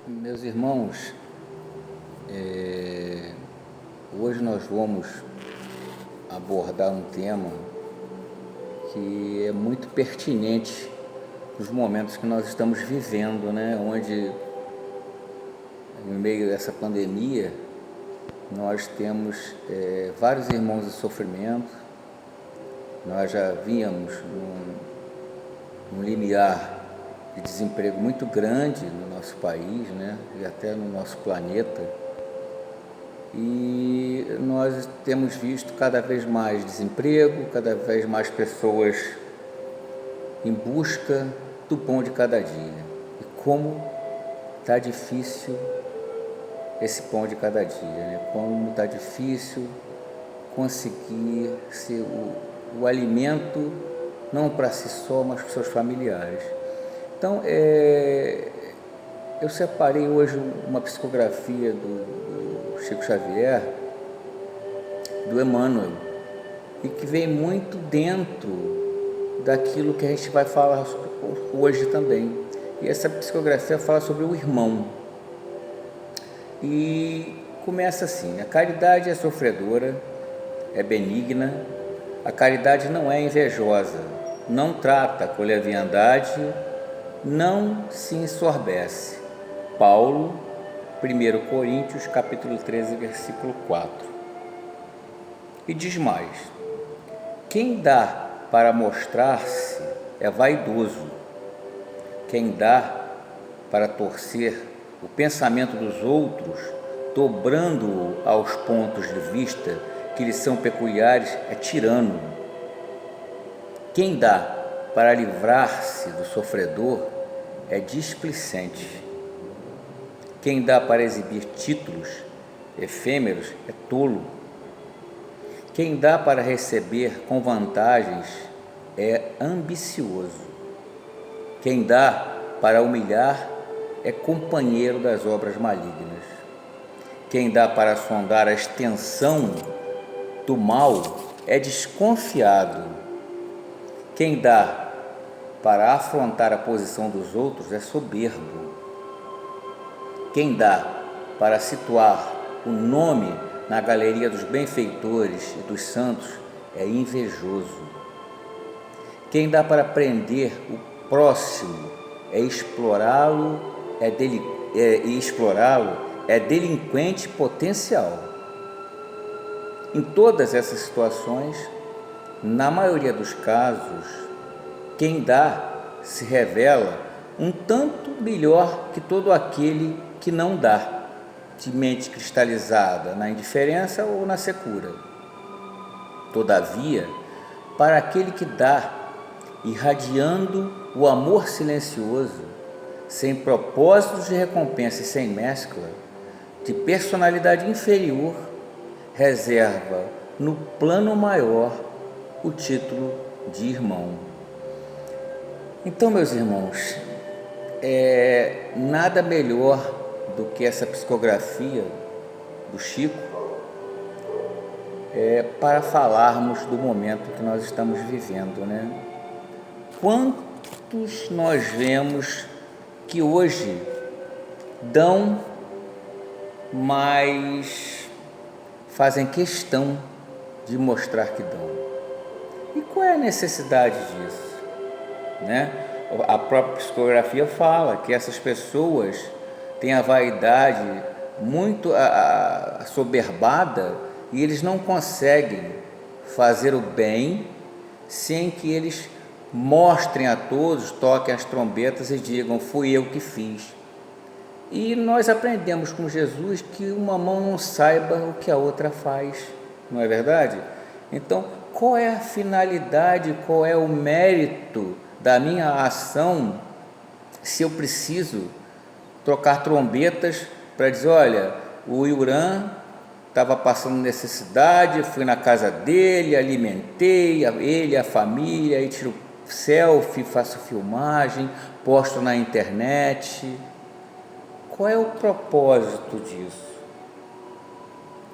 Meus irmãos, hoje nós vamos abordar um tema que é muito pertinente nos momentos que nós estamos vivendo, né? Onde, em meio a essa pandemia, nós temos vários irmãos em sofrimento. Nós já vínhamos num limiar de desemprego muito grande no nosso país, né? E até no nosso planeta. E nós temos visto cada vez mais desemprego, cada vez mais pessoas em busca do pão de cada dia. E como está difícil esse pão de cada dia, né? Como está difícil conseguir ser o alimento, não para si só, mas para os seus familiares. Então, eu separei hoje uma psicografia do Chico Xavier, do Emmanuel, e que vem muito dentro daquilo que a gente vai falar hoje também. E essa psicografia fala sobre o irmão. E começa assim: a caridade é sofredora, é benigna, a caridade não é invejosa, não trata com leviandade, não se ensorbece. Paulo, 1 Coríntios, capítulo 13, versículo 4. E diz mais: quem dá para mostrar-se é vaidoso, quem dá para torcer o pensamento dos outros, dobrando-o aos pontos de vista que lhe são peculiares, é tirano. Quem dá para livrar-se do sofredor é displicente. Quem dá para exibir títulos efêmeros é tolo. Quem dá para receber com vantagens é ambicioso. Quem dá para humilhar é companheiro das obras malignas. Quem dá para sondar a extensão do mal é desconfiado. Quem dá para afrontar a posição dos outros é soberbo. Quem dá para situar o nome na galeria dos benfeitores e dos santos é invejoso. Quem dá para prender o próximo é explorá-lo, é delinquente potencial. Em todas essas situações, na maioria dos casos, quem dá se revela um tanto melhor que todo aquele que não dá, de mente cristalizada na indiferença ou na secura. Todavia, para aquele que dá, irradiando o amor silencioso, sem propósitos de recompensa e sem mescla, de personalidade inferior, reserva no plano maior o título de irmão. Então, meus irmãos, nada melhor do que essa psicografia do Chico para falarmos do momento que nós estamos vivendo, né? Quantos nós vemos que hoje dão, mas fazem questão de mostrar que dão? E qual é a necessidade disso, né? A própria psicografia fala que essas pessoas têm a vaidade muito assoberbada e eles não conseguem fazer o bem sem que eles mostrem a todos, toquem as trombetas e digam: fui eu que fiz. E nós aprendemos com Jesus que uma mão não saiba o que a outra faz, não é verdade? Então, qual é a finalidade, qual é o mérito da minha ação se eu preciso trocar trombetas para dizer: olha, o Iurã estava passando necessidade, fui na casa dele, alimentei ele, a família, aí tiro selfie, faço filmagem, posto na internet. Qual é o propósito disso?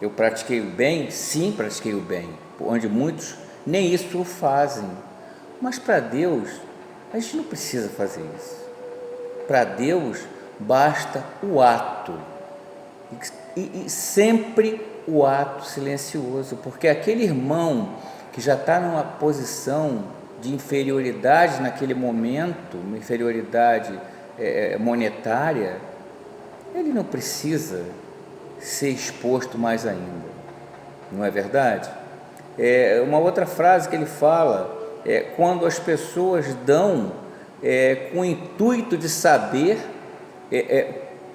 Eu pratiquei o bem? Sim, pratiquei o bem, onde muitos nem isso fazem. Mas para Deus, a gente não precisa fazer isso. Para Deus, basta o ato, e sempre o ato silencioso, porque aquele irmão que já está numa posição de inferioridade naquele momento, uma inferioridade monetária, ele não precisa ser exposto mais ainda, não é verdade? Uma outra frase que ele fala é quando as pessoas dão com o intuito de saber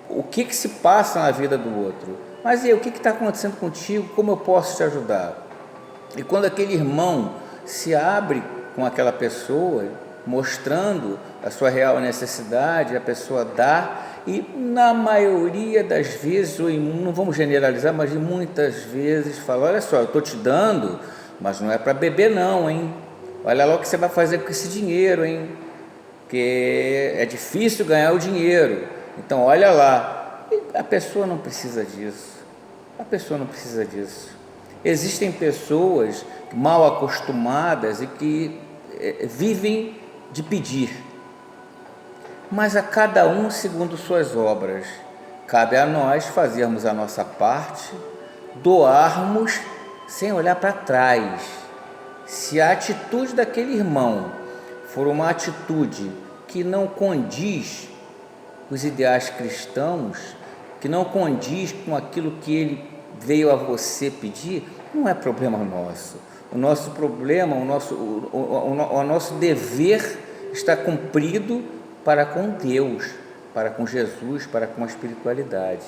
o que se passa na vida do outro. Mas o que está acontecendo contigo? Como eu posso te ajudar? E quando aquele irmão se abre com aquela pessoa, mostrando a sua real necessidade, a pessoa dá, e na maioria das vezes, ou não vamos generalizar, mas muitas vezes fala: olha só, eu estou te dando, mas não é para beber não, hein? Olha lá o que você vai fazer com esse dinheiro, hein? Porque é difícil ganhar o dinheiro, então olha lá. E a pessoa não precisa disso, a pessoa não precisa disso. Existem pessoas mal acostumadas e que vivem de pedir, mas a cada um segundo suas obras. Cabe a nós fazermos a nossa parte, doarmos sem olhar para trás. Se a atitude daquele irmão for uma atitude que não condiz com os ideais cristãos, que não condiz com aquilo que ele veio a você pedir, não é problema nosso. O nosso problema, o nosso dever está cumprido para com Deus, para com Jesus, para com a espiritualidade,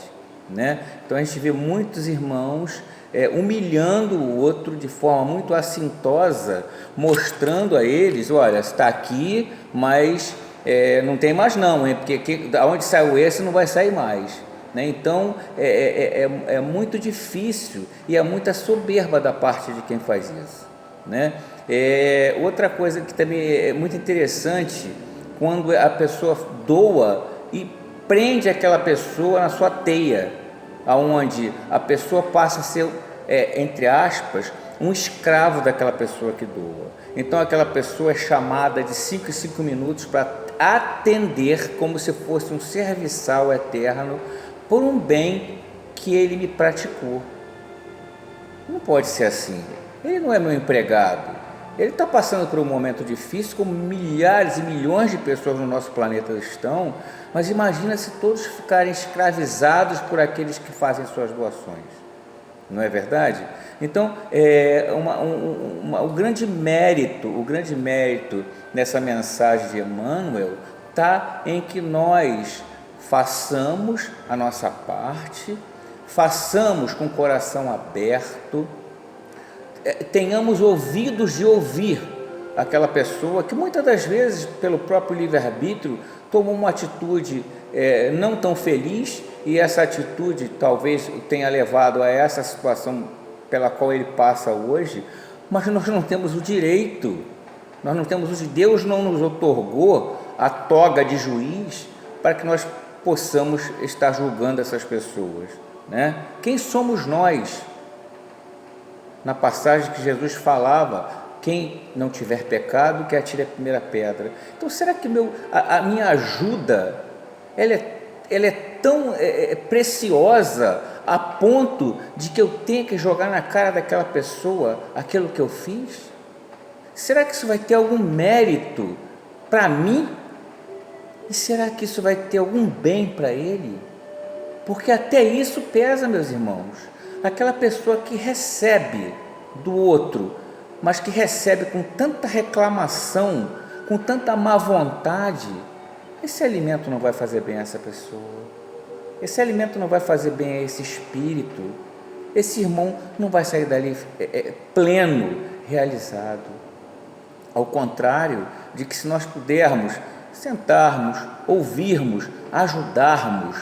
né? Então a gente vê muitos irmãos humilhando o outro de forma muito assintosa, mostrando a eles: olha, está aqui, mas não tem mais não, hein? Porque aonde saiu esse não vai sair mais, né? Então é muito difícil e é muita soberba da parte de quem faz isso, né? Outra coisa que também é muito interessante, quando a pessoa doa e prende aquela pessoa na sua teia, aonde a pessoa passa a ser, entre aspas, um escravo daquela pessoa que doa. Então aquela pessoa é chamada de 5 em 5 minutos para atender como se fosse um serviçal eterno por um bem que ele me praticou. Não pode ser assim. Ele não é meu empregado. Ele está passando por um momento difícil, como milhares e milhões de pessoas no nosso planeta estão, mas imagina se todos ficarem escravizados por aqueles que fazem suas doações, não é verdade? Então, o grande mérito nessa mensagem de Emmanuel está em que nós façamos a nossa parte, façamos com o coração aberto, tenhamos ouvidos de ouvir aquela pessoa que muitas das vezes, pelo próprio livre-arbítrio, tomou uma atitude não tão feliz, e essa atitude talvez tenha levado a essa situação pela qual ele passa hoje, mas nós não temos o direito, Deus não nos otorgou a toga de juiz para que nós possamos estar julgando essas pessoas, né? Quem somos nós? Na passagem que Jesus falava: quem não tiver pecado, que atire a primeira pedra. Então, será que a minha ajuda ela é tão preciosa a ponto de que eu tenha que jogar na cara daquela pessoa aquilo que eu fiz? Será que isso vai ter algum mérito para mim? E será que isso vai ter algum bem para ele? Porque até isso pesa, meus irmãos. Aquela pessoa que recebe do outro, mas que recebe com tanta reclamação, com tanta má vontade, esse alimento não vai fazer bem a essa pessoa, esse alimento não vai fazer bem a esse espírito, esse irmão não vai sair dali pleno, realizado. Ao contrário de que, se nós pudermos sentarmos, ouvirmos, ajudarmos,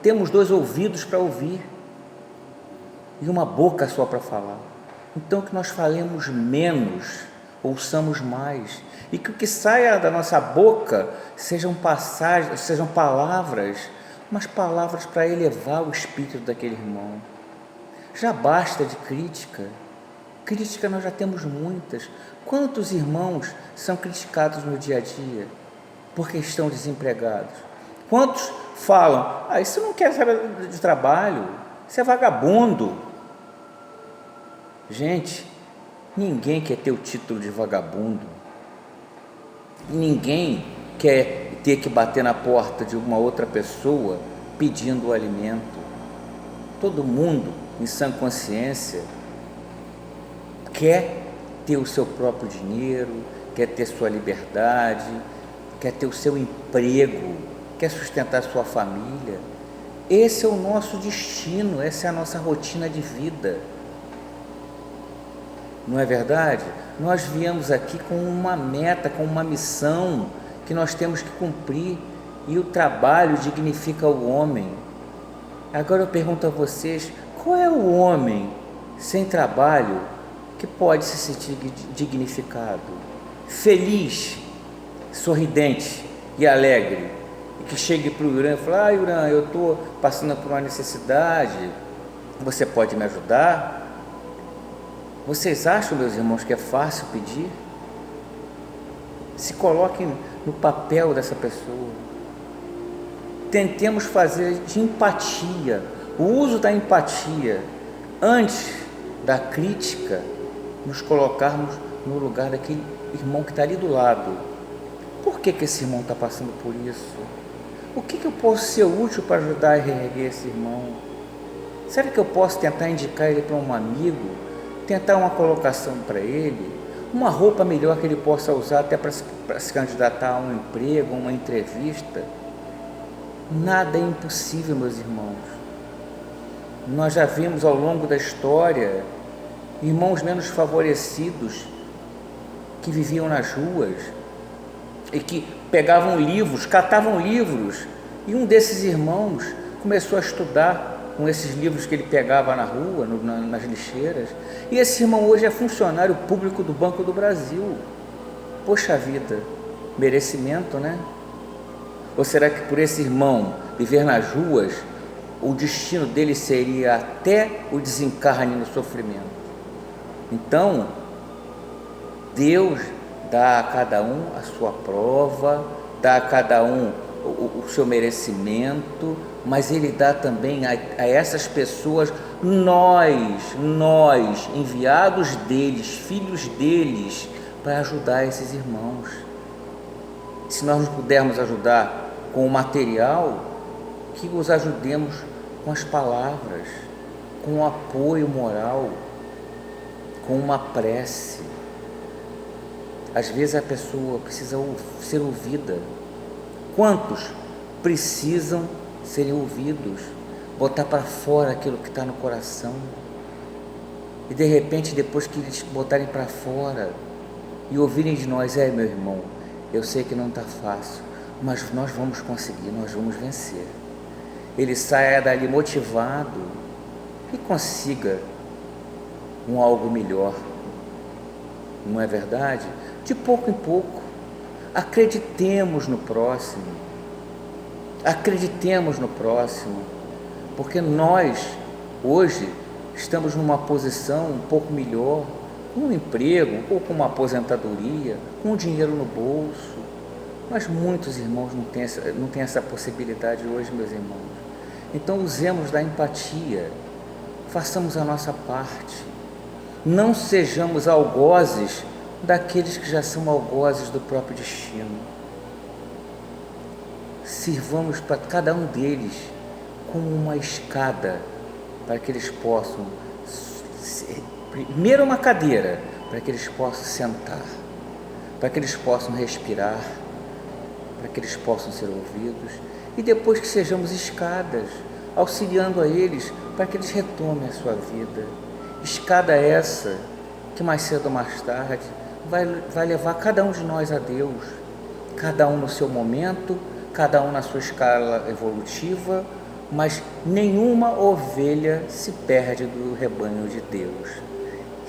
temos 2 ouvidos para ouvir e uma boca só para falar. Então que nós falemos menos, ouçamos mais, e que o que saia da nossa boca sejam passagens, sejam palavras, mas palavras para elevar o espírito daquele irmão. Já basta de crítica nós já temos muitas. Quantos irmãos são criticados no dia a dia porque estão desempregados? Quantos falam: ah, isso não quer saber de trabalho, isso é vagabundo. Gente, ninguém quer ter o título de vagabundo, ninguém quer ter que bater na porta de uma outra pessoa pedindo o alimento. Todo mundo, em sã consciência, quer ter o seu próprio dinheiro, quer ter sua liberdade, quer ter o seu emprego, quer sustentar sua família. Esse é o nosso destino, essa é a nossa rotina de vida. Não é verdade? Nós viemos aqui com uma meta, com uma missão que nós temos que cumprir, e o trabalho dignifica o homem. Agora eu pergunto a vocês: qual é o homem sem trabalho que pode se sentir dignificado, feliz, sorridente e alegre, e que chegue para o Irã e fale: ah, Irã, eu estou passando por uma necessidade, você pode me ajudar? Vocês acham, meus irmãos, que é fácil pedir? Se coloquem no papel dessa pessoa. Tentemos fazer de empatia, o uso da empatia, antes da crítica, nos colocarmos no lugar daquele irmão que está ali do lado. Por que esse irmão está passando por isso? O que eu posso ser útil para ajudar a reerguer esse irmão? Será que eu posso tentar indicar ele para um amigo? Tentar uma colocação para ele? Uma roupa melhor que ele possa usar até para se candidatar a um emprego, uma entrevista? Nada é impossível, meus irmãos. Nós já vimos ao longo da história irmãos menos favorecidos que viviam nas ruas e que pegavam livros, catavam livros, e um desses irmãos começou a estudar com esses livros que ele pegava na rua, nas lixeiras, e esse irmão hoje é funcionário público do Banco do Brasil. Poxa vida, merecimento, né? Ou será que por esse irmão viver nas ruas, o destino dele seria até o desencarne no sofrimento? Então, Deus dá a cada um a sua prova, dá a cada um o seu merecimento, mas Ele dá também a essas pessoas, nós, enviados deles, filhos deles, para ajudar esses irmãos. Se nós não pudermos ajudar com o material, que os ajudemos com as palavras, com o apoio moral, com uma prece. Às vezes a pessoa precisa ser ouvida. Quantos precisam serem ouvidos, botar para fora aquilo que está no coração? E de repente, depois que eles botarem para fora e ouvirem de nós: é, meu irmão, eu sei que não está fácil, mas nós vamos conseguir, nós vamos vencer. Ele saia dali motivado e consiga algo melhor. Não é verdade? De pouco em pouco, acreditemos no próximo, porque nós hoje estamos numa posição um pouco melhor, com um emprego, ou com uma aposentadoria, com dinheiro no bolso, mas muitos irmãos não têm essa possibilidade hoje, meus irmãos. Então usemos da empatia, façamos a nossa parte, não sejamos algozes daqueles que já são algozes do próprio destino. Sirvamos para cada um deles como uma escada, para que eles possam, primeiro uma cadeira, para que eles possam sentar, para que eles possam respirar, para que eles possam ser ouvidos, e depois que sejamos escadas, auxiliando a eles para que eles retomem a sua vida. Escada essa que mais cedo ou mais tarde vai levar cada um de nós a Deus, cada um no seu momento, cada um na sua escala evolutiva, mas nenhuma ovelha se perde do rebanho de Deus.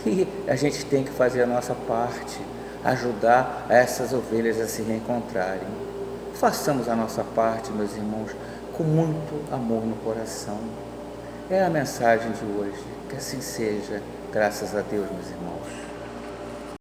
E a gente tem que fazer a nossa parte, ajudar essas ovelhas a se reencontrarem. Façamos a nossa parte, meus irmãos, com muito amor no coração. É a mensagem de hoje, que assim seja, graças a Deus, meus irmãos.